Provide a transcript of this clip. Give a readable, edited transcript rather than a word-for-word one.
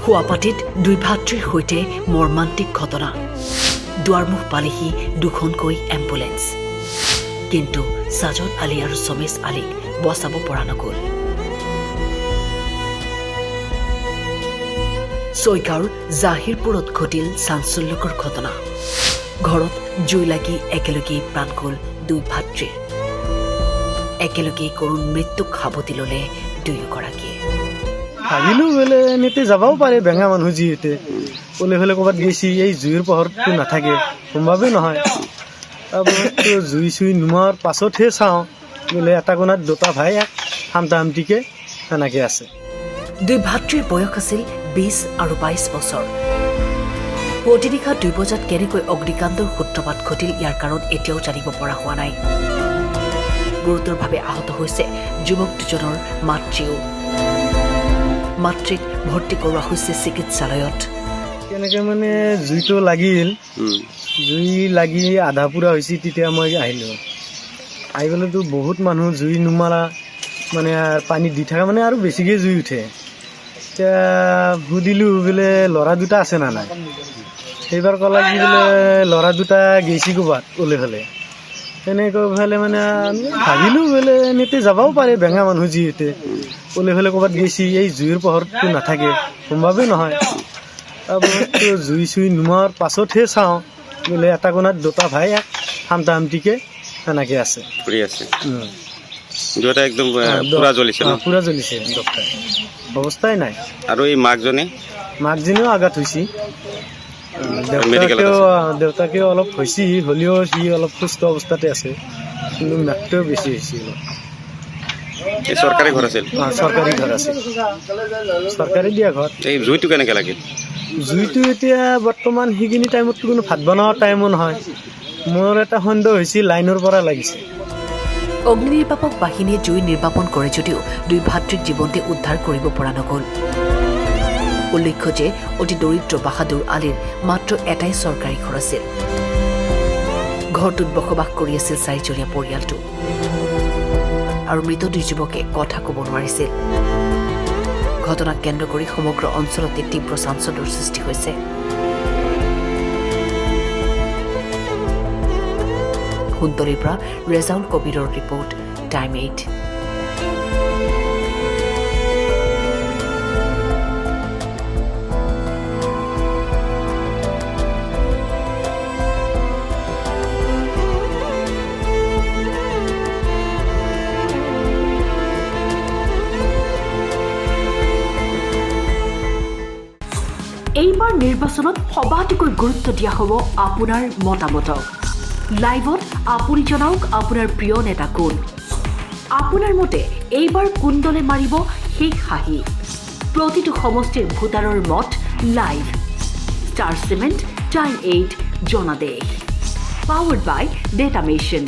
শুৱাপাতিত দুই ভাতৃৰ সৈতে মৰ্মান্তিক ঘটনা। দুৱাৰমুখ পালেহি দুখনকৈ এম্বুলেন্স, কিন্তু সাজদ আলী আৰু সমেশ আলীক বচাব পৰা নগ'ল। ছয়গাঁৱৰ জাহিৰপুৰত ঘটিল চাঞ্চল্যকৰ ঘটনা। ঘৰত জুই লাগি একেলগেই প্ৰাণ গ'ল দুই ভাতৃৰ। একেলগেই কৰুণ মৃত্যুক সাৱটি ল'লে দুয়োগৰাকীয়ে। ভাবিলোঁ বোলে এনেতে যাবও পাৰে, বেঙা মানুহ যিহেতু ক'লে হ'লে ক'ৰবাত গৈছি, এই জুইৰ পোহৰটো নাথাকে, সম্ভৱেই নহয়। তাৰপাছততো জুই চুই নুমাৰ পাছতহে চাওঁ বোলে এটা কোণাত দুটা ভাই হামটা হামটিকে সেনেকৈ আছে। দুই ভাতৃৰ বয়স আছিল 20 আৰু 22 বছৰ। পুৱতি নিশা 2 বজাত কেনেকৈ অগ্নিকাণ্ডৰ সূত্ৰপাত ঘটিল, ইয়াৰ কাৰণ এতিয়াও জানিব পৰা হোৱা নাই। গুৰুতৰভাৱে আহত হৈছে যুৱক দুজনৰ মাতৃও। মাতৃক ভৰ্তি কৰোৱা হৈছে চিকিৎসালয়ত। কেনেকৈ মানে জুইটো লাগিল, জুই লাগি আধা পুৰা হৈছে, তেতিয়া মই আহিলোঁ। আহি পেলাইতো বহুত মানুহ জুই নুমালা মানে পানী দি থকা মানে আৰু বেছিকৈ জুই উঠে। এতিয়া সুধিলোঁ বোলে ল'ৰা দুটা আছে না নাই। সেইবাৰ ক'লা কি বোলে ল'ৰা দুটা গৈছি ক'ৰবাত ওলাই হ'লে। তেনেকৈ হ'লে মানে আমি ভাবিলোঁ বোলে এনেতে যাবও পাৰে, বেঙা মানুহ যিহেতু ওলাই হ'লে ক'ৰবাত গৈছি, এই জুইৰ পোহৰটো নাথাকে, সম্ভৱেই নহয়। তাৰপাছততো জুই চুই নুমাৰ পাছতহে চাওঁ বোলে এটা কোণাত দুটা ভাই হামটা হামটিকে সেনেকৈ আছে। দুটা একদম পুৰা জ্বলিছে ন? পুৰা জ্বলিছে, ডক্টৰ অৱস্থাই নাই। আৰু এই মাকজনীও আঘাত হৈছে। দেউতাকেও অলপ হৈছে, হ'লেও সি অলপ সুস্থ অৱস্থাতে আছে, কিন্তু মাকটোও বেছি হৈছে। চৰকাৰী ঘৰ আছিল? চৰকাৰী ঘৰ আছিল, চৰকাৰী দিয়া ঘৰ। এই জুইটো কেনেকৈ লাগিল? জুইটো এতিয়া বৰ্তমান সেইখিনি টাইমততো কোনো ভাত বনোৱা টাইমো নহয়। মোৰ এটা সন্দেহ হৈছে লাইনৰ পৰা লাগিছে। অগ্নি নিৰ্বাপক বাহিনীয়ে জুই নিৰ্বাপন কৰে যদিও দুই ভাতৃক জীৱন্তে উদ্ধাৰ কৰিব পৰা নগ'ল। উল্লেখ্য যে অতি দৰিদ্ৰ বাহাদুৰ আলীৰ মাত্ৰ এটাই চৰকাৰী ঘৰ আছিল। ঘৰটোত বসবাস কৰি আছিল 4জনীয়া পৰিয়ালটো, আৰু মৃত দুই যুৱকে কথা ক'ব নোৱাৰিছিল। ঘটনাক কেন্দ্ৰ কৰি সমগ্ৰ অঞ্চলতে তীব্ৰ চাঞ্চল্যৰ সৃষ্টি হৈছে। সোণতলীৰ পৰা ৰেজাউল কবিৰৰ ৰিপৰ্ট, টাইম 8। এইবাৰ নিৰ্বাচনত সবাতোকৈ গুৰুত্ব দিয়া হ'ব আপোনাৰ মতামতক। লাইভত আপুনি জনাওক আপোনাৰ প্ৰিয় নেতা কোন। আপোনাৰ মতে এইবাৰ কোন দলে মাৰিব শেষ হাঁহি। প্ৰতিটো সমষ্টিৰ ভোটাৰৰ মত লাইভ। ষ্টাৰ চিমেণ্ট, টাইম 8 জনাদেশ। পাৱাৰ্ড বাই ডেটা মেচিন।